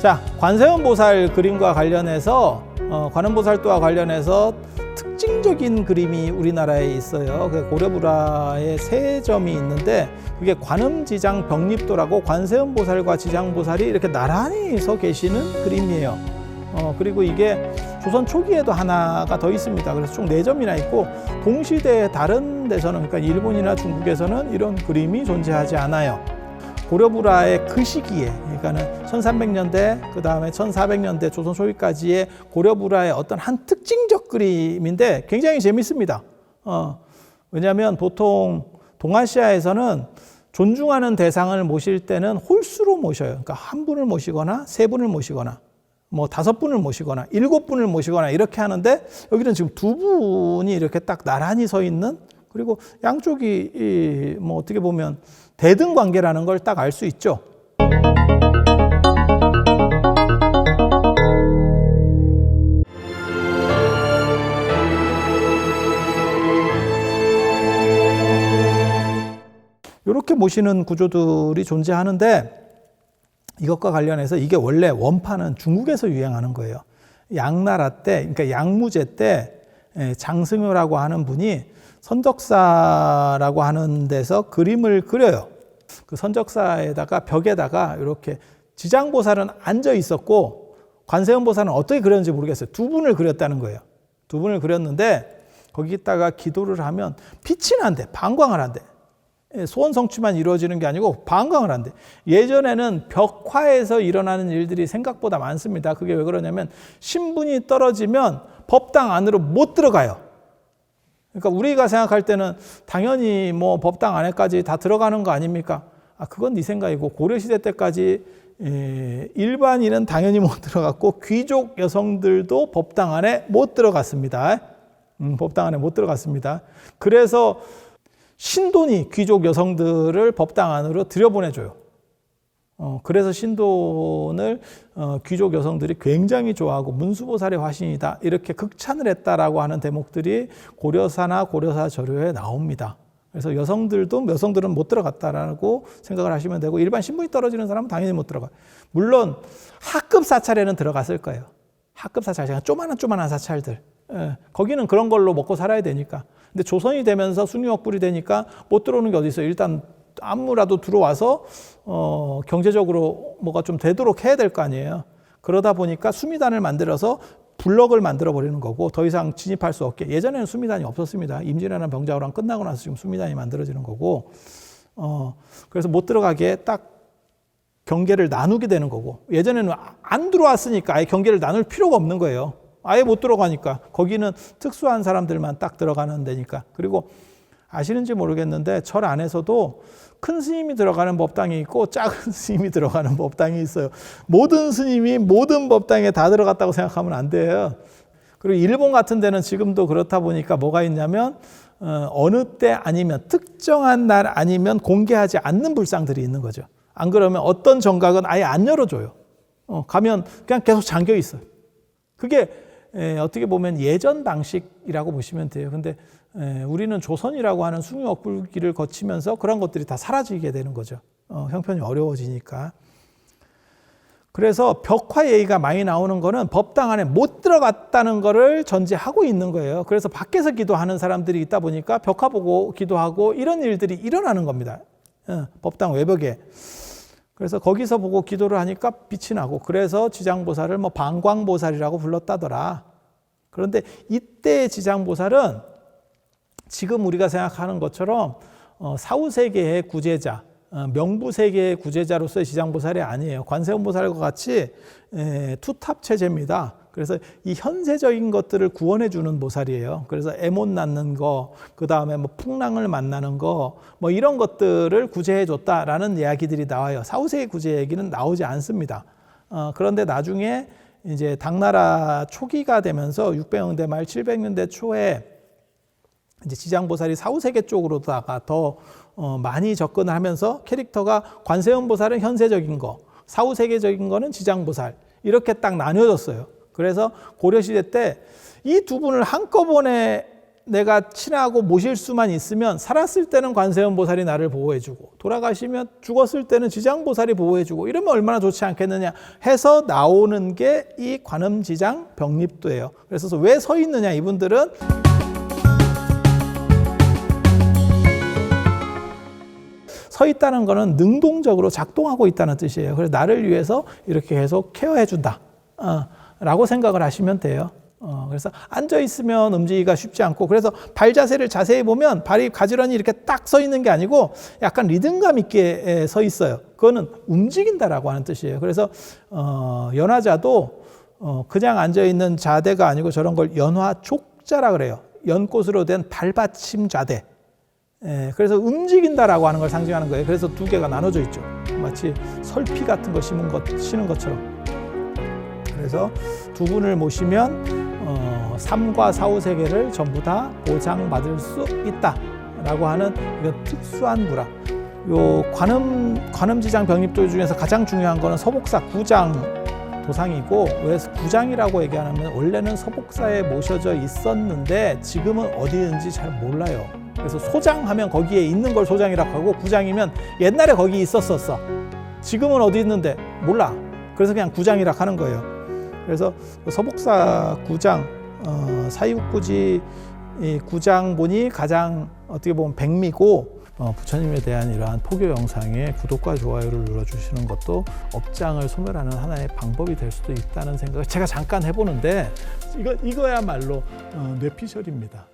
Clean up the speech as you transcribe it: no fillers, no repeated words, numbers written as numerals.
자, 관세음보살 그림과 관련해서 관음보살도와 관련해서 특징적인 그림이 우리나라에 있어요. 그 고려불화에 세 점이 있는데 그게 관음지장 병립도라고 관세음보살과 지장보살이 이렇게 나란히 서 계시는 그림이에요. 그리고 이게 조선 초기에도 하나가 더 있습니다. 그래서 총 4점이나 있고 동시대에 다른 데서는, 그러니까 일본이나 중국에서는 이런 그림이 존재하지 않아요. 고려불화의 그 시기에, 그러니까는 1300년대, 그 다음에 1400년대 조선 초기까지의 고려불화의 어떤 한 특징적 그림인데 굉장히 재밌습니다. 왜냐하면 보통 동아시아에서는 존중하는 대상을 모실 때는 홀수로 모셔요. 그러니까 한 분을 모시거나 세 분을 모시거나 뭐 5분을 모시거나 7분을 모시거나 이렇게 하는데, 여기는 지금 2분이 이렇게 딱 나란히 서 있는, 그리고 양쪽이 뭐 어떻게 보면 대등 관계라는 걸 딱 알 수 있죠. 이렇게 모시는 구조들이 존재하는데, 이것과 관련해서 이게 원래 원판은 중국에서 유행하는 거예요. 양나라 때, 그러니까 양무제 때 장승효라고 하는 분이 선적사라고 하는 데서 그림을 그려요. 그 선적사에다가 벽에다가 이렇게 지장보살은 앉아 있었고 관세음보살은 어떻게 그렸는지 모르겠어요. 2분을 그렸다는 거예요. 2분을 그렸는데 거기다가 기도를 하면 빛이 난대, 방광을 한대. 소원 성취만 이루어지는 게 아니고 방광을 한대. 예전에는 벽화에서 일어나는 일들이 생각보다 많습니다. 그게 왜 그러냐면 신분이 떨어지면 법당 안으로 못 들어가요. 그러니까 우리가 생각할 때는 당연히 뭐 법당 안에까지 다 들어가는 거 아닙니까? 그건 네 생각이고, 고려시대 때까지 일반인은 당연히 못 들어갔고 귀족 여성들도 법당 안에 못 들어갔습니다. 법당 안에 못 들어갔습니다. 그래서 신돈이 귀족 여성들을 법당 안으로 들여보내줘요. 그래서 신돈을 귀족 여성들이 굉장히 좋아하고 문수보살의 화신이다 이렇게 극찬을 했다라고 하는 대목들이 고려사나 고려사 저료에 나옵니다. 그래서 여성들은 못 들어갔다라고 생각을 하시면 되고, 일반 신분이 떨어지는 사람은 당연히 못 들어가요. 물론 하급 사찰에는 들어갔을 거예요. 하급 사찰, 제가 조만한 사찰들, 거기는 그런 걸로 먹고 살아야 되니까. 근데 조선이 되면서 숭유역불이 되니까 못 들어오는 게 어디 있어요. 일단 아무라도 들어와서 경제적으로 뭐가 좀 되도록 해야 될 거 아니에요. 그러다 보니까 수미단을 만들어서 블럭을 만들어 버리는 거고, 더 이상 진입할 수 없게. 예전에는 수미단이 없었습니다. 임진왜란 병자호란 끝나고 나서 지금 수미단이 만들어지는 거고, 그래서 못 들어가게 딱 경계를 나누게 되는 거고, 예전에는 안 들어왔으니까 아예 경계를 나눌 필요가 없는 거예요. 아예 못 들어가니까. 거기는 특수한 사람들만 딱 들어가는 데니까. 그리고 아시는지 모르겠는데 절 안에서도 큰 스님이 들어가는 법당이 있고 작은 스님이 들어가는 법당이 있어요. 모든 스님이 모든 법당에 다 들어갔다고 생각하면 안 돼요. 그리고 일본 같은 데는 지금도 그렇다 보니까 뭐가 있냐면 어느 때 아니면 특정한 날 아니면 공개하지 않는 불상들이 있는 거죠. 안 그러면 어떤 정각은 아예 안 열어줘요. 가면 그냥 계속 잠겨 있어요. 그게 어떻게 보면 예전 방식이라고 보시면 돼요. 근데 우리는 조선이라고 하는 숭유억불기를 거치면서 그런 것들이 다 사라지게 되는 거죠. 형편이 어려워지니까. 그래서 벽화 얘기가 많이 나오는 거는 법당 안에 못 들어갔다는 거를 전제하고 있는 거예요. 그래서 밖에서 기도하는 사람들이 있다 보니까 벽화 보고 기도하고 이런 일들이 일어나는 겁니다. 법당 외벽에. 그래서 거기서 보고 기도를 하니까 빛이 나고, 그래서 지장보살을 뭐 방광보살이라고 불렀다더라. 그런데 이때의 지장보살은 지금 우리가 생각하는 것처럼 사후세계의 구제자, 명부세계의 구제자로서의 지장보살이 아니에요. 관세음보살과 같이 투탑 체제입니다. 그래서 이 현세적인 것들을 구원해 주는 보살이에요. 그래서 애못 낳는 거, 그 다음에 뭐 풍랑을 만나는 거, 뭐 이런 것들을 구제해 줬다라는 이야기들이 나와요. 사후세계 구제 얘기는 나오지 않습니다. 그런데 나중에 이제 당나라 초기가 되면서 600년대 말 700년대 초에 이제 지장보살이 사후세계 쪽으로다가 더 많이 접근을 하면서 캐릭터가 관세음보살은 현세적인 거, 사후세계적인 거는 지장보살, 이렇게 딱 나뉘어졌어요. 그래서 고려시대 때 이 2분을 한꺼번에 내가 친하고 모실 수만 있으면 살았을 때는 관세음 보살이 나를 보호해주고 돌아가시면 죽었을 때는 지장보살이 보호해주고 이러면 얼마나 좋지 않겠느냐 해서 나오는 게 이 관음지장 병립도예요. 그래서 왜 서 있느냐 이분들은 서 있다는 거는 능동적으로 작동하고 있다는 뜻이에요. 그래서 나를 위해서 이렇게 계속 케어해준다 라고 생각을 하시면 돼요. 그래서 앉아 있으면 움직이기가 쉽지 않고 그래서 발 자세를 자세히 보면 발이 가지런히 이렇게 딱 서 있는 게 아니고 약간 리듬감 있게 서 있어요. 그거는 움직인다라고 하는 뜻이에요. 그래서 연화자도 그냥 앉아 있는 자대가 아니고 저런 걸 연화족자라 그래요. 연꽃으로 된 발받침 자대. 그래서 움직인다라고 하는 걸 상징하는 거예요. 그래서 두 개가 나눠져 있죠. 마치 설피 같은 거 신은 것처럼. 그래서 두 분을 모시면 3과 4, 5 세계를 전부 다 보장받을 수 있다라고 하는 이건 특수한 부라. 요 관음지장 병립도 중에서 가장 중요한 거는 서복사 구장 도상이고 왜 구장이라고 얘기하냐면 원래는 서복사에 모셔져 있었는데 지금은 어디 있는지 잘 몰라요. 그래서 소장하면 거기에 있는 걸 소장이라고 하고 구장이면 옛날에 거기 있었었어. 지금은 어디 있는데 몰라. 그래서 그냥 구장이라고 하는 거예요. 그래서 서복사 구장, 사이국구지 구장본이 가장 어떻게 보면 백미고 부처님에 대한 이러한 포교 영상에 구독과 좋아요를 눌러주시는 것도 업장을 소멸하는 하나의 방법이 될 수도 있다는 생각을 제가 잠깐 해보는데 이거야말로 뇌피셜입니다.